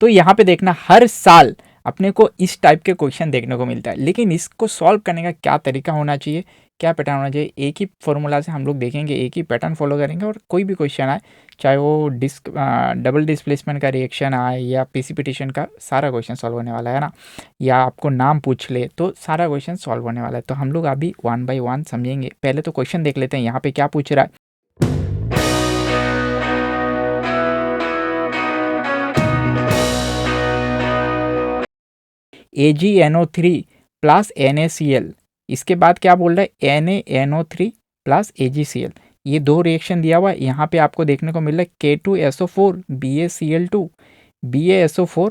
तो यहाँ पे देखना हर साल अपने को इस टाइप के क्वेश्चन देखने को मिलता है, लेकिन इसको सॉल्व करने का क्या तरीका होना चाहिए, क्या पैटर्न होना चाहिए, एक ही फॉर्मूला से हम लोग देखेंगे, एक ही पैटर्न फॉलो करेंगे और कोई भी क्वेश्चन आए, चाहे वो डबल डिस्प्लेसमेंट का रिएक्शन आए या प्रेसिपिटेशन का, सारा क्वेश्चन सॉल्व होने वाला है ना, या आपको नाम पूछ ले तो सारा क्वेश्चन सॉल्व होने वाला है। तो हम लोग अभी 1 बाय 1 समझेंगे। पहले तो क्वेश्चन देख लेते हैं यहाँ पे क्या पूछ रहा है। AgNO3 प्लस NaCl, इसके बाद क्या बोल रहा है NaNO3 प्लस AgCl, ये दो रिएक्शन दिया हुआ है। यहाँ पे आपको देखने को मिल रहा है K2SO4 BaCl2 BaSO4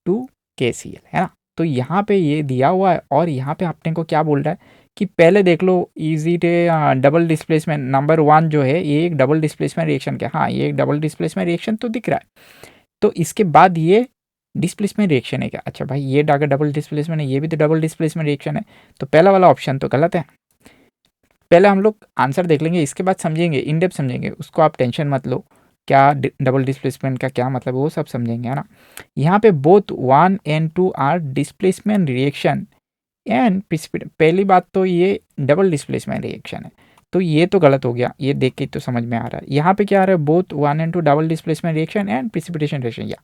2KCl, है ना। तो यहाँ पे ये दिया हुआ है और यहाँ पे आपने को क्या बोल रहा है कि पहले देख लो इजी टे डबल डिस्प्लेसमेंट नंबर 1 जो है ये एक डबल डिस्प्लेसमेंट रिएक्शन क्या, हाँ ये एक डबल डिस्प्लेसमेंट रिएक्शन तो दिख रहा है। तो इसके बाद ये डिस्प्लेसमेंट रिएक्शन है क्या, अच्छा भाई ये अगर डबल डिस्प्लेसमेंट है ये भी तो डबल डिस्प्लेसमेंट रिएक्शन है, तो पहला वाला ऑप्शन तो गलत है। पहले हम लोग आंसर देख लेंगे, इसके बाद समझेंगे, इन डेप्थ समझेंगे, उसको आप टेंशन मत लो, क्या डबल डिस्प्लेसमेंट का क्या मतलब वो सब समझेंगे, है ना। यहाँ पे both 1 and 2 are displacement reaction and precipitation, पहली बात तो ये डबल डिस्प्लेसमेंट रिएक्शन है, तो ये तो गलत हो गया, ये देख के तो समझ में आ रहा है। यहाँ पे क्या आ रहा है, both 1 and 2 double displacement reaction and precipitation reaction, या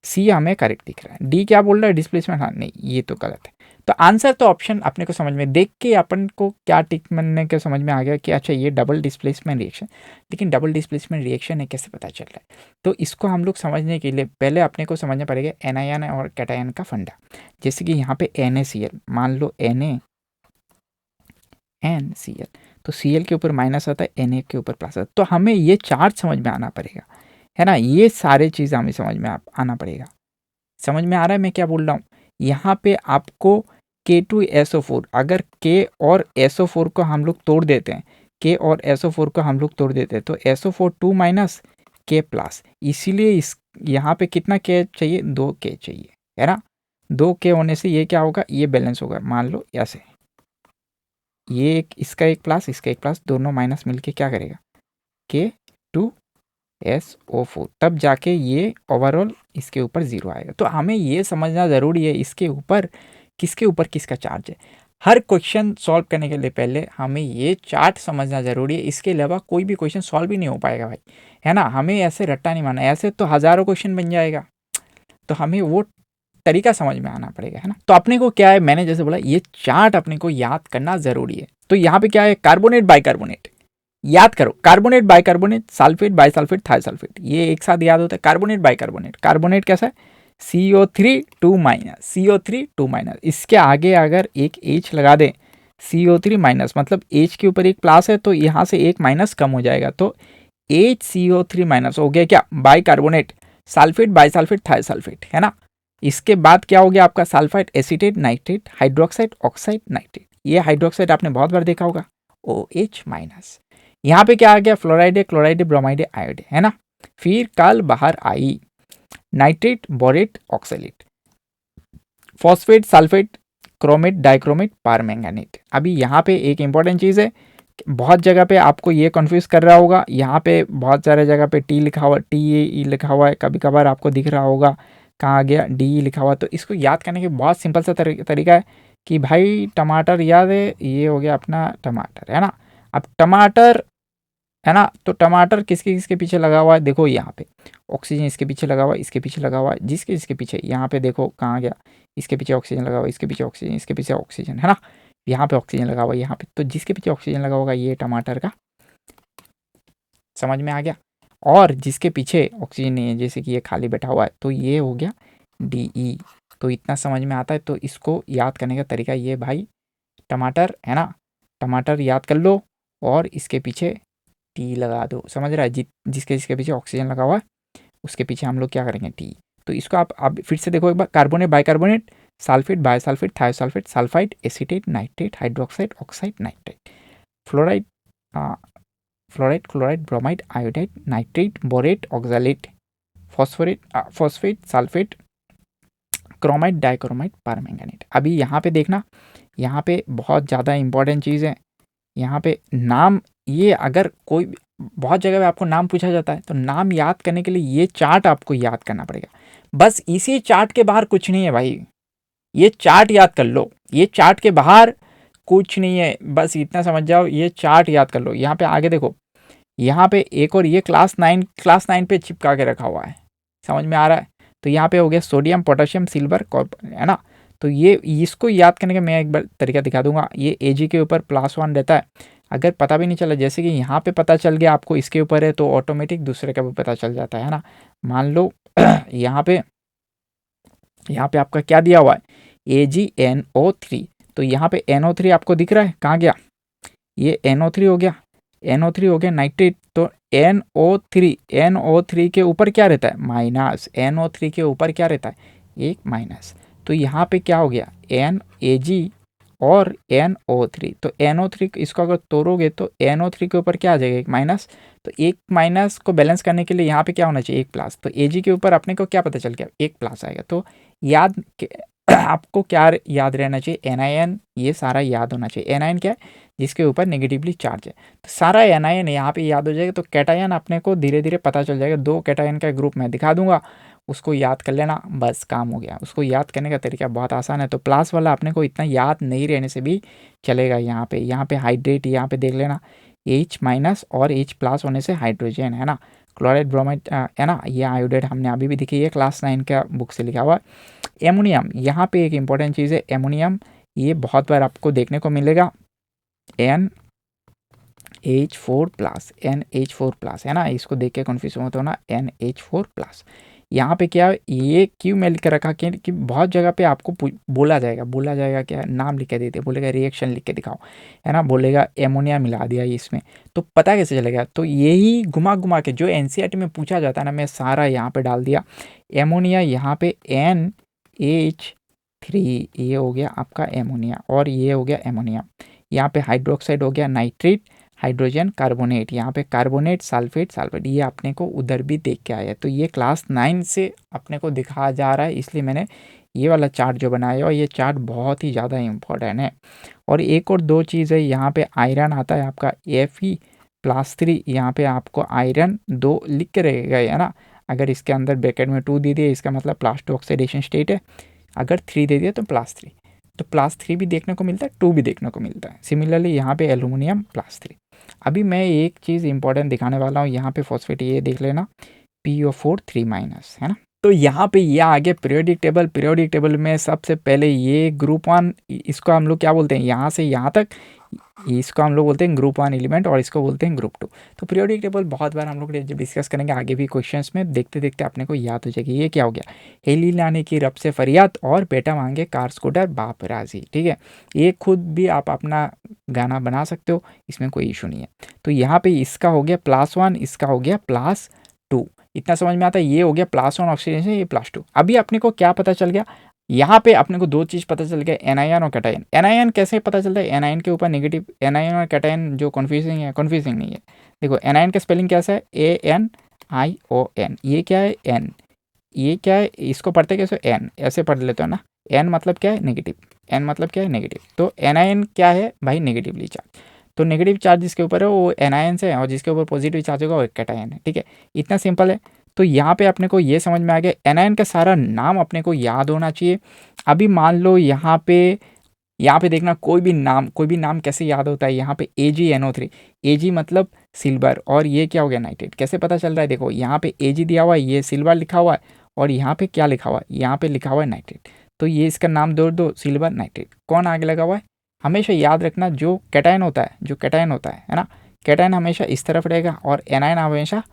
सी हमें करेक्ट दिख रहा है। डी क्या बोल रहा है, डिस्प्लेसमेंट, हाँ नहीं ये तो गलत है। तो आंसर तो ऑप्शन अपने को समझ में, देख के अपन को क्या टिक बनने के समझ में आ गया कि अच्छा ये डबल डिस्प्लेसमेंट रिएक्शन, लेकिन डबल डिस्प्लेसमेंट रिएक्शन है कैसे पता चल रहा है। तो इसको हम लोग समझने के लिए पहले अपने को समझना पड़ेगा एनायन और कैटायन का फंडा। जैसे कि यहाँ पे NaCl, मान लो NaNCl, तो Cl के ऊपर माइनस आता है, Na के ऊपर प्लस आता है, तो हमें ये चार्ज समझ में आना पड़ेगा, है ना। ये सारे चीज़ हमें समझ में आना पड़ेगा। समझ में आ रहा है मैं क्या बोल रहा हूँ। यहाँ पे आपको K2SO4, अगर K और SO4 को हम लोग तोड़ देते हैं, K और SO4 को हम लोग तोड़ देते हैं तो SO4 2 माइनस K प्लस, इसीलिए इस यहाँ पे कितना K चाहिए, 2K चाहिए, है ना। 2K होने से ये क्या होगा, ये बैलेंस होगा, मान लो ऐसे, ये एक इसका एक प्लस इसका एक प्लस, दोनों माइनस मिलके क्या करेगा, K2SO4, तब जाके ये ओवरऑल इसके ऊपर 0 आएगा। तो हमें ये समझना ज़रूरी है इसके ऊपर किसका चार्ज है। हर क्वेश्चन सॉल्व करने के लिए पहले हमें ये चार्ट समझना ज़रूरी है, इसके अलावा कोई भी क्वेश्चन सॉल्व ही नहीं हो पाएगा भाई, है ना। हमें ऐसे रट्टा नहीं मारना, ऐसे तो हज़ारों क्वेश्चन बन जाएगा, तो हमें वो तरीका समझ में आना पड़ेगा, है ना। तो अपने को क्या है, मैंने जैसे बोला ये चार्ट अपने को याद करना ज़रूरी है। तो यहाँ पे क्या है, कार्बोनेट बाइकार्बोनेट, याद करो, carbonate bicarbonate, sulphate bisulphate thiosulphate, ये एक साथ याद होता है। कार्बोनेट बाइकार्बोनेट, कार्बोनेट कैसा है, CO3 2 माइनस, CO3 2 माइनस, इसके आगे अगर एक H लगा दें, CO3 माइनस मतलब H के ऊपर एक प्लस है तो यहाँ से एक माइनस कम हो जाएगा, तो HCO3 माइनस हो गया क्या, बाइकार्बोनेट, सल्फेट बाइसल्फेट थायोसल्फेट, है ना। इसके बाद क्या हो गया आपका, sulphide acetate nitrate hydroxide oxide nitrate, ये हाइड्रोक्साइड आपने बहुत बार देखा होगा, OH माइनस। यहाँ पे क्या आ गया, फ्लोराइड है, क्लोराइड है, ब्रोमाइड है, आयोड है ना। फिर कल बाहर आई nitrate borate oxalate, phosphate sulphate chromate dichromate permanganate. अभी यहाँ पे एक इंपॉर्टेंट चीज़ है, बहुत जगह पे आपको ये कंफ्यूज कर रहा होगा, यहाँ पे बहुत सारे जगह पे टी लिखा हुआ, TAE लिखा हुआ है, कभी कभार आपको दिख रहा होगा कहाँ आ गया DE लिखा हुआ। तो इसको याद करने के बहुत सिंपल सा तरीका है कि भाई टमाटर याद है, ये हो गया अपना टमाटर, है ना। अब टमाटर, है ना, तो टमाटर किसके किसके पीछे लगा हुआ है, देखो यहाँ पे ऑक्सीजन इसके पीछे लगा हुआ है, इसके पीछे लगा हुआ है, जिसके जिसके पीछे, यहाँ पे देखो कहाँ गया, इसके पीछे ऑक्सीजन लगा हुआ है, इसके पीछे ऑक्सीजन, इसके पीछे ऑक्सीजन, है ना। यहाँ पे ऑक्सीजन लगा हुआ है, यहाँ पे, तो जिसके पीछे ऑक्सीजन लगा होगा ये टमाटर का, समझ में आ गया। और जिसके पीछे ऑक्सीजन नहीं है, जैसे कि ये खाली बैठा हुआ है, तो ये हो गया DE। तो इतना समझ में आता है। तो इसको याद करने का तरीका ये भाई, टमाटर, है ना, टमाटर याद कर लो और इसके पीछे T लगा दो, समझ रहा है, जिसके जिसके पीछे ऑक्सीजन लगा हुआ है उसके पीछे हम लोग क्या करेंगे, T। तो इसको आप फिर से देखो एक बार, carbonate bicarbonate, sulphate bisulphate thiosulphate sulphide acetate nitrate hydroxide oxide nitrate, fluoride fluoride chloride bromide iodide nitrate borate oxalate, phosphate sulphate chromide dichromide permanganate. अभी यहाँ पे देखना, यहाँ पे बहुत ज़्यादा इंपॉर्टेंट चीज़ है, यहाँ पे नाम, ये अगर कोई बहुत जगह पे आपको नाम पूछा जाता है, तो नाम याद करने के लिए ये चार्ट आपको याद करना पड़ेगा। बस इसी चार्ट के बाहर कुछ नहीं है भाई, ये चार्ट याद कर लो, ये चार्ट के बाहर कुछ नहीं है, बस इतना समझ जाओ, ये चार्ट याद कर लो। यहाँ पे आगे देखो, यहाँ पे एक और ये क्लास 9 पे चिपका के रखा हुआ है, समझ में आ रहा है। तो यहाँ पे हो गया सोडियम, पोटेशियम, सिल्वर, कॉपर, है ना। तो ये इसको याद करने का मैं एक बार तरीका दिखा दूंगा। ये Ag के ऊपर +1 रहता है। अगर पता भी नहीं चला, जैसे कि यहाँ पे पता चल गया आपको इसके ऊपर है, तो ऑटोमेटिक दूसरे का भी पता चल जाता है ना। मान लो यहाँ पे आपका क्या दिया हुआ है, AgNO3। तो यहाँ पे NO3 आपको दिख रहा है, कहाँ गया, ये NO3 हो गया, NO3 हो गया नाइट्रेट। तो NO3 के ऊपर क्या रहता है, माइनस। NO3 के ऊपर क्या रहता है, एक माइनस। तो यहाँ पे क्या हो गया, NAG और NO3। तो NO3 इसको अगर तोड़ोगे तो NO3 के ऊपर क्या आ जाएगा, एक माइनस। तो एक माइनस को बैलेंस करने के लिए यहाँ पे क्या होना चाहिए, एक प्लस। तो Ag के ऊपर अपने को क्या पता चल गया, एक प्लस आएगा। तो याद आपको क्या याद रहना चाहिए, NiN, ये सारा याद होना चाहिए। NiN क्या है, जिसके ऊपर नेगेटिवली चार्ज है। तो सारा NiN यहाँ पे याद हो जाएगा। तो कैटायन अपने को धीरे धीरे पता चल जाएगा। 2 कैटायन का ग्रुप मैं दिखा दूंगा, उसको याद कर लेना, बस काम हो गया। उसको याद करने का तरीका बहुत आसान है। तो प्लस वाला अपने को इतना याद नहीं रहने से भी चलेगा। यहाँ पे हाइड्रेट, यहाँ पे देख लेना, H- और H+ होने से हाइड्रोजन, है ना। क्लोराइड, ब्रोमाइड, है ना, ये आयोडाइड हमने अभी भी दिखी है, क्लास 9 का बुक से लिखा हुआ है। एमोनियम, यहाँ पे एक इंपॉर्टेंट चीज़ है एमोनियम, ये बहुत बार आपको देखने को मिलेगा, NH4+, है ना। इसको देख के कन्फ्यूज मत होना, NH4+। यहाँ पे क्या, ये क्यों मैं लिख कर रखा कि बहुत जगह पे आपको बोला जाएगा क्या, नाम लिख के देते, बोलेगा रिएक्शन लिख के दिखाओ, है ना, बोलेगा एमोनिया मिला दिया इसमें, तो पता कैसे चलेगा। तो यही घुमा घुमा के जो NCERT में पूछा जाता है ना, मैं सारा यहाँ पे डाल दिया। एमोनिया यहाँ पे NH3, ये हो गया आपका एमोनिया, और ये हो गया एमोनिया। यहाँ पे हाइड्रोक्साइड हो गया नाइट्रेट, हाइड्रोजन कार्बोनेट, यहाँ पे कार्बोनेट, सल्फेट, ये अपने को उधर भी देख के आया। तो ये क्लास 9 से अपने को दिखाया जा रहा है, इसलिए मैंने ये वाला चार्ट जो बनाया, और ये चार्ट बहुत ही ज़्यादा इम्पोर्टेंट है। और एक और 2 चीज़ है, यहाँ पे आयरन आता है आपका Fe+3, यहाँ पे आपको आयरन 2 लिख के रहेगा, है ना। अगर इसके अंदर ब्रैकेट में 2 दे दिए, इसका मतलब +2 ऑक्सीडेशन स्टेट है। अगर 3 दे दिया तो +3, तो +3 भी देखने को मिलता है, 2 भी देखने को मिलता है। सिमिलरली यहाँ पे एल्यूमिनियम +3। अभी मैं एक चीज़ इंपॉर्टेंट दिखाने वाला हूँ, यहाँ पे फॉस्फेट, ये देख लेना, PO4 3-, है ना। तो यहाँ पे ये आ गया पीरियोडिक टेबल में सबसे पहले ये ग्रुप 1, इसको हम लोग क्या बोलते हैं, यहाँ से यहाँ तक, इसको हम लोग बोलते हैं ग्रुप 1 एलिमेंट, और इसको बोलते हैं ग्रुप 2। तो पीरियोडिक टेबल बहुत बार हम लोग जब डिस्कस करेंगे आगे भी क्वेश्चंस में, देखते देखते अपने को याद हो जाएगी। ये क्या हो गया, हेली लाने की रब से फरियाद, और बेटा मांगे कार स्कूटर बाप राजी, ठीक है। ये खुद भी आप अपना गाना बना सकते हो, इसमें कोई इशू नहीं है। तो यहाँ पे इसका हो गया +1, इसका हो गया +2, इतना समझ में आता है। ये हो गया +1 ऑक्सीडेशन, ये +2। अभी अपने को क्या पता चल गया, यहाँ पे अपने को 2 चीज़ पता चल गया, एनायन और कैटायन। एनायन कैसे पता चलता है, एनायन के ऊपर नेगेटिव, एनायन और कैटायन जो कन्फ्यूजिंग नहीं है। देखो एनायन का स्पेलिंग कैसा है, ANION, ये क्या है N, ये क्या है, इसको पढ़ते कैसे, N ऐसे पढ़ लेते हो ना। N मतलब क्या है, नेगेटिव, N मतलब क्या है, नेगेटिव। तो एनायन क्या है भाई, नेगेटिवली चार्ज। तो नेगेटिव चार्ज जिसके ऊपर है वो एनायन से है, और जिसके ऊपर पॉजिटिव चार्ज होगा वो कैटायन है, ठीक है। इतना सिंपल है। तो यहाँ पे अपने को ये समझ में आ गया, एनायन का सारा नाम अपने को याद होना चाहिए। अभी मान लो यहाँ पे देखना, कोई भी नाम कैसे याद होता है। यहाँ पे AgNO3, Ag मतलब सिल्वर, और ये क्या हो गया, नाइट्रेट। कैसे पता चल रहा है, देखो यहाँ पे Ag दिया हुआ है, ये सिल्वर लिखा हुआ है, और यहाँ पे क्या लिखा हुआ है, यहाँ पे लिखा हुआ है नाइट्रेट। तो ये इसका नाम दो सिल्वर नाइट्रेट। कौन आगे लगा हुआ है, हमेशा याद रखना, जो कैटायन होता है ना, कैटायन हमेशा इस तरफ रहेगा, और एनायन हमेशा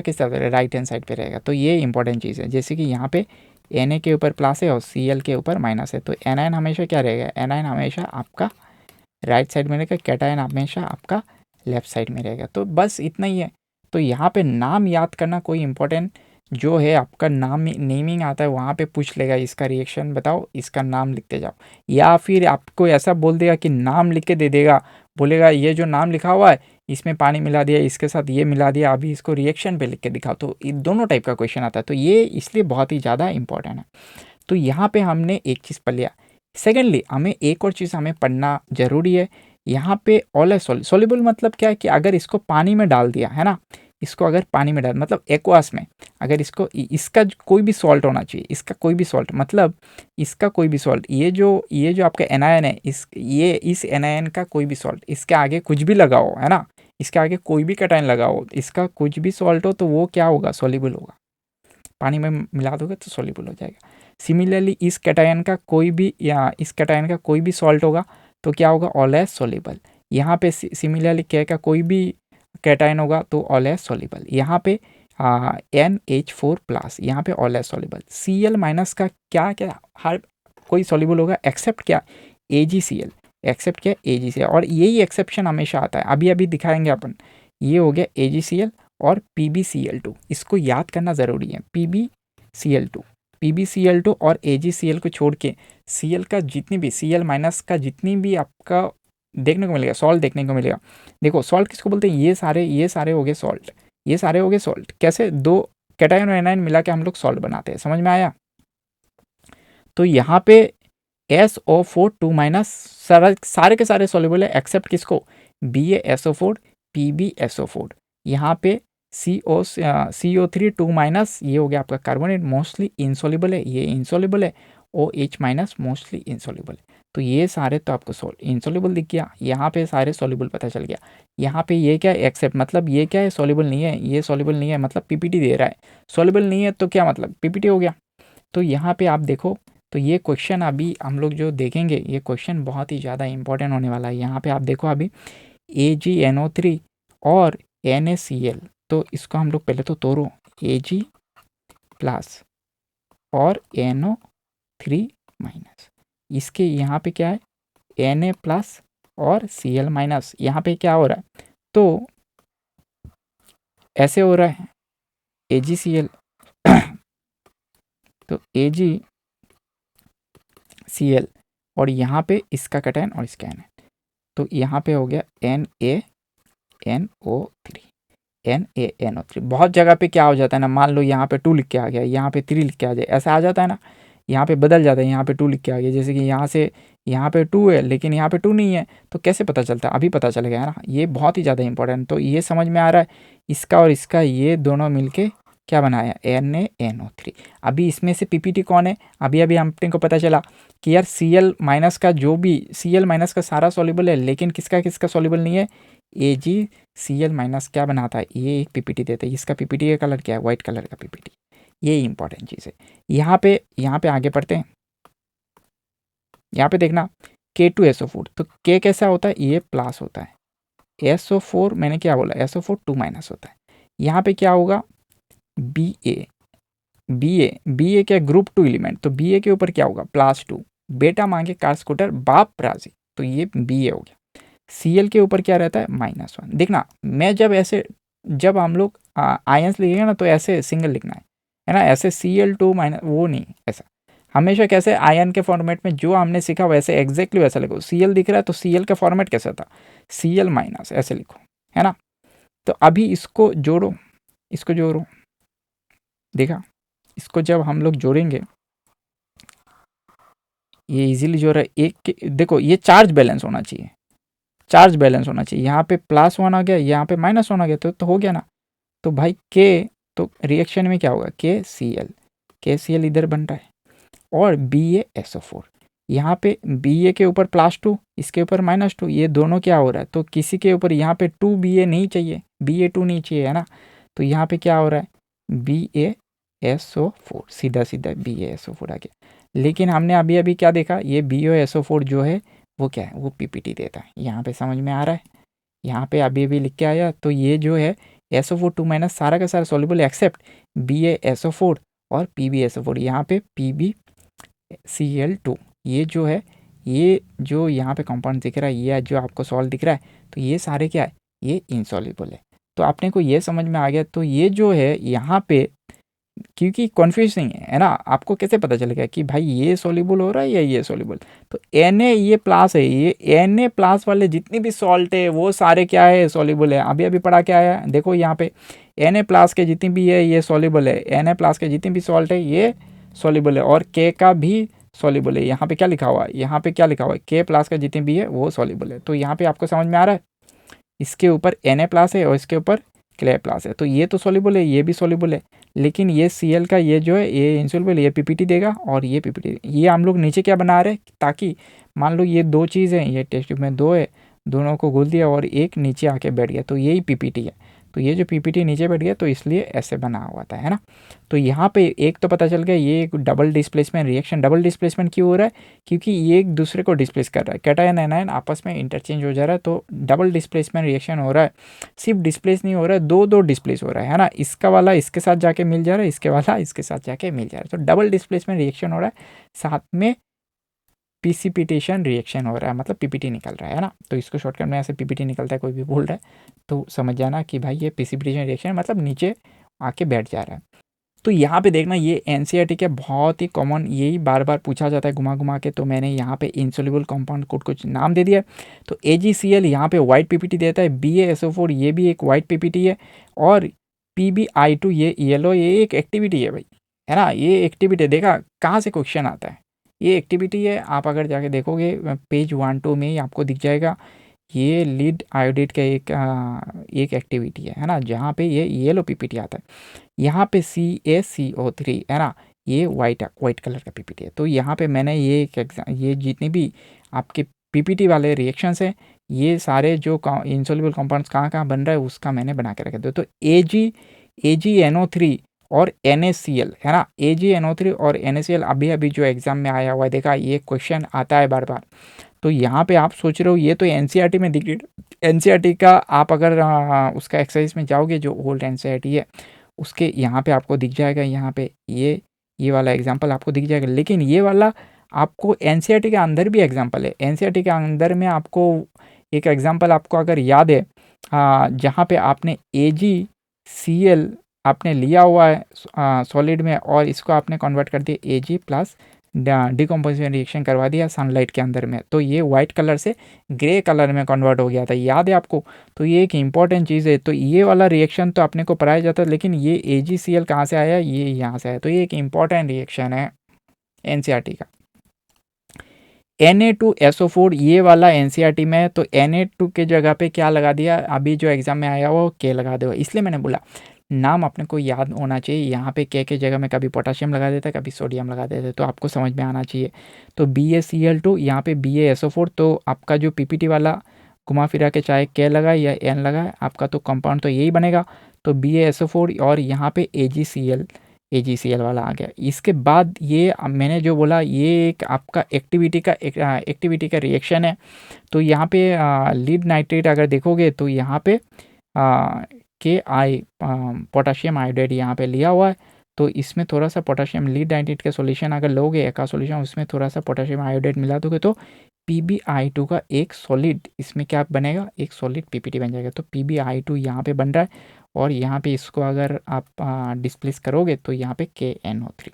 किस तरफ रहेगा, राइट हैंड साइड पे रहेगा। तो ये इंपॉर्टेंट चीज़ है। जैसे कि यहाँ पे Na के ऊपर प्लस है और Cl के ऊपर माइनस है, तो एनायन हमेशा क्या रहेगा, एनायन हमेशा आपका राइट साइड में रहेगा, कैटायन हमेशा आपका लेफ्ट साइड में रहेगा। तो बस इतना ही है। तो यहाँ पे नाम याद करना कोई इंपॉर्टेंट जो है, आपका नेमिंग आता है, वहाँ पे पूछ लेगा इसका रिएक्शन बताओ, इसका नाम लिखते जाओ, या फिर आपको ऐसा बोल देगा कि नाम लिख के दे देगा, बोलेगा ये जो नाम लिखा हुआ है इसमें पानी मिला दिया, इसके साथ ये मिला दिया, अभी इसको रिएक्शन पे लिख के दिखाओ। तो दोनों टाइप का क्वेश्चन आता है, तो ये इसलिए बहुत ही ज़्यादा इंपॉर्टेंट है। तो यहाँ पे हमने एक चीज़ पढ़ लिया। सेकेंडली हमें एक और चीज़ हमें पढ़ना ज़रूरी है, यहाँ पे ऑल है सॉल्युबल मतलब क्या है कि अगर इसको पानी में डाल दिया है ना, इसको अगर पानी में डाल मतलब एक्वास में, अगर इसको इसका कोई भी सॉल्ट होना चाहिए, इसका कोई भी सॉल्ट मतलब इसका कोई भी सॉल्ट, ये जो आपका एनायन है, इस एनायन का कोई भी सॉल्ट, इसके आगे कुछ भी लगाओ है ना, इसके आगे कोई भी कैटायन लगाओ, इसका कुछ भी सॉल्ट हो तो वो क्या होगा, सॉल्युबल होगा। पानी में मिला दोगे तो सॉल्युबल हो जाएगा। सिमिलरली इस कैटायन का कोई भी या इस कैटायन का कोई भी सॉल्ट होगा तो क्या होगा, ऑल एज सॉल्युबल। यहाँ पे सिमिलरली के का कोई भी कैटायन होगा तो ऑल एज सॉल्युबल। यहाँ पे NH4+, यहाँ पे ऑल एज सॉल्युबल। Cl- का क्या क्या हर कोई सॉल्युबल होगा एक्सेप्ट क्या, AgCl, एक्सेप्ट क्या, AgCl। और यही एक्सेप्शन हमेशा आता है, अभी अभी दिखाएंगे अपन। ये हो गया AgCl और PbCl2, इसको याद करना ज़रूरी है। PbCl2 और AgCl को छोड़ के Cl का जितनी भी Cl- का जितनी भी आपका देखने को मिलेगा, सॉल्ट देखने को मिलेगा। देखो सॉल्ट किसको बोलते हैं, ये सारे हो गए सॉल्ट, ये सारे हो गए सॉल्ट। कैसे, दो कैटायन और एनायन मिला के हम लोग सॉल्ट बनाते हैं, समझ में आया। तो यहाँ पे SO4 2- सारे के सारे सॉल्युबल है एक्सेप्ट किसको, BaSO4 PbSO4। यहाँ पे CO3 2- ये हो गया आपका कार्बोनेट, मोस्टली इंसॉल्युबल है, ये इंसॉल्युबल है। OH- मोस्टली इंसॉल्युबल है। तो ये सारे तो आपको इंसॉल्युबल दिख गया, यहाँ पे सारे सॉल्युबल पता चल गया। यहाँ पे ये क्या है, एक्सेप्ट मतलब ये क्या है, सॉल्युबल नहीं है, ये सॉल्युबल नहीं है मतलब PPT दे रहा है। सॉल्युबल नहीं है तो क्या मतलब, PPT हो गया। तो यहाँ पे आप देखो, तो ये क्वेश्चन अभी हम लोग जो देखेंगे, ये क्वेश्चन बहुत ही ज़्यादा इंपॉर्टेंट होने वाला है। यहाँ पे आप देखो अभी AgNO3 और NaCl, तो इसको हम लोग पहले तो तोड़ो, Ag+ और NO3-, इसके यहाँ पे क्या है, Na+ और Cl-। यहाँ पे क्या हो रहा है, तो ऐसे हो रहा है AgCl तो AgCl और यहाँ पे इसका कैटायन और इसका एनायन, तो यहाँ पे हो गया NaNO3। बहुत जगह पे क्या हो जाता है ना, मान लो यहाँ पे 2 लिख के आ गया, यहाँ पे 3 लिख के आ जाए, ऐसा आ जाता है ना, यहाँ पे बदल जाता है, यहाँ पे 2 लिख के आ गया, जैसे कि यहाँ से यहाँ पे 2 है लेकिन यहाँ पे 2 नहीं है, तो कैसे पता चलता है, अभी पता चल गया है ना। ये बहुत ही ज़्यादा इंपॉर्टेंट, तो ये समझ में आ रहा है, इसका और इसका ये दोनों मिलके क्या बनाया, NaNO3। अभी इसमें से PPT कौन है, अभी अभी अपने को पता चला कि यार Cl- का जो भी Cl- का सारा सॉल्युबल है, लेकिन किसका किसका सॉल्युबल नहीं है, AgCl- क्या बनाता है, ये एक PPT देता है, इसका PPT का कलर क्या है, व्हाइट कलर का PPT। ये इंपॉर्टेंट चीज़ है। यहाँ पे आगे पढ़ते हैं। यहाँ पे देखना K2SO4, तो K कैसा होता है, ये प्लस होता है। SO4 मैंने क्या बोला, SO4 2- होता है। यहाँ पे क्या होगा, BA क्या, ग्रुप 2 एलिमेंट, तो BA के ऊपर क्या होगा, +2। बेटा मांगे कार स्कूटर बाप राजी, तो ये BA हो गया। Cl के ऊपर क्या रहता है, -1। देखना मैं जब हम लोग आयंस लिखेंगे ना तो ऐसे सिंगल लिखना है ना, ऐसे Cl2- वो नहीं, ऐसा हमेशा कैसे आयन के फॉर्मेट में जो हमने सीखा वैसे एग्जैक्टली वैसा लिखो। Cl दिख रहा है तो Cl का फॉर्मेट कैसा था, Cl- ऐसे लिखो, है ना। तो अभी इसको जोड़ो, देखा, इसको जब हम लोग जोड़ेंगे, ये इजीली जोड़ रहा है। एक देखो ये चार्ज बैलेंस होना चाहिए, यहाँ पे +1 आ गया, यहाँ पे -1 आ गया, तो हो गया ना। तो भाई तो रिएक्शन में क्या होगा, KCl इधर बन रहा है, और BaSO4, यहाँ पे Ba के ऊपर +2, इसके ऊपर -2, ये दोनों क्या हो रहा है, तो किसी के ऊपर यहाँ पे 2Ba नहीं चाहिए, Ba2 नहीं चाहिए, है ना। तो यहाँ पे क्या हो रहा है, BaSO4, सीधा सीधा BaSO4 आ गया। लेकिन हमने अभी अभी क्या देखा, ये BaSO4 जो है वो क्या है, वो PPT देता है। यहाँ पे समझ में आ रहा है, यहाँ पे अभी अभी लिख के आया, तो ये जो है SO4 2- सारा का सारा सॉल्युबल एक्सेप्ट BaSO4 और PbSO4। यहाँ पे PbCl2, ये जो है, ये जो यहाँ पे कंपाउंड दिख रहा है, ये जो आपको सॉल्ट दिख रहा है, तो ये सारे क्या है, ये इनसॉल्युबल है। तो अपने को ये समझ में आ गया। तो ये जो है यहाँ पे क्योंकि कन्फ्यूजिंग है ना, आपको कैसे पता चलेगा कि भाई ये सॉल्युबल हो रहा है या ये सॉल्युबल। तो ये प्लस है, ये Na+ वाले जितनी भी सॉल्ट है वो सारे क्या है, सॉल्युबल है। अभी अभी पढ़ा क्या है, देखो यहाँ पे Na+ के जितनी भी है ये सॉल्युबल है, Na+ के जितनी भी सॉल्ट है ये सॉल्युबल है, और K का भी सॉल्युबल है। यहाँ पे क्या लिखा हुआ है, यहाँ पे क्या लिखा हुआ है, के प्लस का जितने भी है वो सॉल्युबल है। तो यहाँ पे आपको समझ में आ रहा है, इसके ऊपर Na+ है और इसके ऊपर Cl+ है, तो ये तो सॉल्युबल है, ये भी सॉल्युबल है। लेकिन ये Cl का ये जो है ये इनसॉल्युबल, ये पीपीटी देगा और ये पीपीटी। ये हम लोग नीचे क्या बना रहे हैं, ताकि मान लो ये दो चीज़ हैं, ये टेस्ट ट्यूब में दो है, दोनों को घोल दिया और एक नीचे आके बैठ गया, तो यही पीपीटी है। तो ये जो पीपीटी नीचे बैठ गया तो इसलिए ऐसे बना हुआ था, है ना। तो यहाँ पे एक तो पता चल गया, ये एक double displacement reaction. Double displacement क्यों हो रहा है, क्योंकि ये एक दूसरे को डिस्प्लेस कर रहा है, कैटायन एनायन आपस में इंटरचेंज हो जा रहा है, तो डबल डिस्प्लेसमेंट रिएक्शन हो रहा है। सिर्फ डिस्प्लेस नहीं हो रहा है, दो दो डिस्प्लेस हो रहा है ना। इसका वाला इसके साथ जाके मिल जा रहा है, इसके वाला इसके साथ जाके मिल जा रहा है, तो डबल डिस्प्लेसमेंट रिएक्शन हो रहा है, साथ में प्रिसिपिटेशन रिएक्शन हो रहा है, मतलब पीपीटी निकल रहा है ना। तो इसको शॉर्टकट में ऐसे पीपीटी निकलता है, कोई भी बोल रहा है तो समझ जाना कि भाई ये प्रिसिपिटेशन रिएक्शन मतलब नीचे आके बैठ जा रहा है। तो यहाँ पे देखना, ये एनसीईआरटी के बहुत ही कॉमन, यही बार बार पूछा जाता है घुमा घुमा के, तो मैंने यहाँ पे इनसॉल्युबल कंपाउंड को कुछ नाम दे दिया। तो AgCl यहाँ पे वाइट पीपीटी देता है, BaSO4 ये भी एक वाइट पीपीटी है, और PbI2 ये येलो, ये एक एक्टिविटी है भाई, है ना। ये एक्टिविटी देखा कहाँ से क्वेश्चन आता है, ये एक्टिविटी है। आप अगर जाके देखोगे पेज 1-2 में ही आपको दिख जाएगा, ये लीड आयोडेट का एक एक्टिविटी है ना, जहाँ पे ये येलो पीपीटी आता है। यहाँ पे CaCO3 है ना, ये वाइट कलर का पीपीटी है। तो यहाँ पे मैंने ये जितने भी आपके पीपीटी वाले रिएक्शंस हैं, ये सारे जो इनसॉल्युबल कंपाउंड्स कहाँ कहाँ बन रहा है उसका मैंने बना के रखा था। तो AgNO3 और NaCl है ना, AgNO3 और NaCl अभी अभी जो एग्जाम में आया हुआ है, देखा ये क्वेश्चन आता है बार बार। तो यहाँ पे आप सोच रहे हो ये तो एनसीईआरटी में दिख रही है, एनसीईआरटी का आप अगर उसका एक्सरसाइज में जाओगे जो ओल्ड एनसीईआरटी है उसके यहाँ पे आपको दिख जाएगा, यहाँ पे ये वाला एग्जाम्पल आपको दिख जाएगा। लेकिन ये वाला आपको एनसीईआरटी के अंदर भी एग्जाम्पल है, एनसीईआरटी के अंदर में आपको एक एग्जाम्पल आपको अगर याद है, जहाँ पे आपने AgCl आपने लिया हुआ है सॉलिड में और इसको आपने कन्वर्ट कर दिया Ag+ डिकम्पोजिशन रिएक्शन करवा दिया सनलाइट के अंदर में, तो ये वाइट कलर से ग्रे कलर में कन्वर्ट हो गया था, याद है आपको। तो ये एक इंपॉर्टेंट चीज़ है। तो ये वाला रिएक्शन तो अपने को पढ़ाया जाता है, लेकिन ये AgCl कहाँ से आया, ये यहाँ से आया, तो ये एक इंपॉर्टेंट रिएक्शन है एनसीईआरटी का। Na2SO4 ये वाला एनसीईआरटी में है, तो Na2 के जगह पे क्या लगा दिया, अभी जो एग्जाम में आया वो K लगा दो, इसलिए मैंने बोला नाम अपने को याद होना चाहिए। यहाँ पे के जगह में कभी पोटाशियम लगा देता है, कभी सोडियम लगा देता है, तो आपको समझ में आना चाहिए। तो BaCl2 यहाँ पे BaSO4, तो आपका जो पीपीटी वाला घुमा फिरा के चाहे K लगाए या N लगाए, आपका तो कंपाउंड तो यही बनेगा। तो BaSO4 और यहाँ पे AgCl वाला आ गया। इसके बाद ये मैंने जो बोला ये एक आपका एक्टिविटी का रिएक्शन है। तो यहाँ पे लीड नाइट्रेट अगर देखोगे तो यहाँ पे Ki पोटाशियम आयोडाइड यहाँ पे लिया हुआ है, तो इसमें थोड़ा सा पोटाशियम लीड नाइट्रेट का सॉल्यूशन अगर लोगे एक सॉल्यूशन, उसमें थोड़ा सा पोटाशियम आयोडाइड मिला दोगे तो PbI2 का एक सॉलिड इसमें क्या बनेगा, एक सॉलिड पीपीटी बन जाएगा। तो PbI2 यहाँ पे बन रहा है और यहाँ पे इसको अगर आप डिस्प्लेस करोगे तो यहाँ पे KNO3।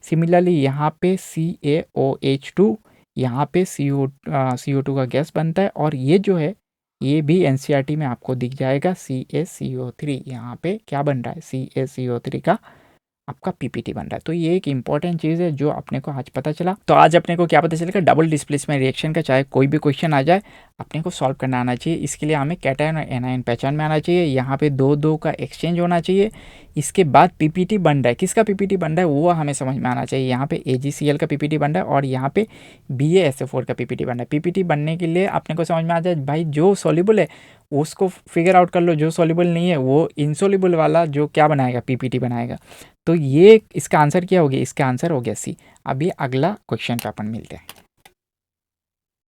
सिमिलरली यहाँ पे CaOH2, यहाँ पे CO2 का गैस बनता है, और ये जो है ये भी एनसीईआरटी में आपको दिख जाएगा, CaCO3 यहाँ पे क्या बन रहा है, CaCO3 का आपका पीपीटी बन रहा है। तो ये एक इंपॉर्टेंट चीज़ है जो अपने को आज पता चला। तो आज अपने को क्या पता चलेगा, डबल डिस्प्लेसमेंट रिएक्शन का चाहे कोई भी क्वेश्चन आ जाए अपने को सॉल्व करना आना चाहिए। इसके लिए हमें कैटायन और एनायन पहचान में आना चाहिए, यहाँ पे दो का एक्सचेंज होना चाहिए। इसके बाद पीपीटी बन रहा है, किसका पीपीटी बन रहा है वो हमें समझ में आना चाहिए। यहाँ पे AgCl का पीपीटी बन रहा है और यहाँ पे BaSO4 का पीपीटी बन रहा है। पीपीटी बनने के लिए अपने को समझ में आ जाए भाई जो सॉल्युबल है उसको फिगर आउट कर लो, जो सॉल्युबल नहीं है वो इनसॉल्युबल वाला जो क्या बनाएगा, पीपीटी बनाएगा। तो ये इसका आंसर क्या हो गया, इसका आंसर हो गया C। अभी अगला क्वेश्चन पे अपन मिलते हैं।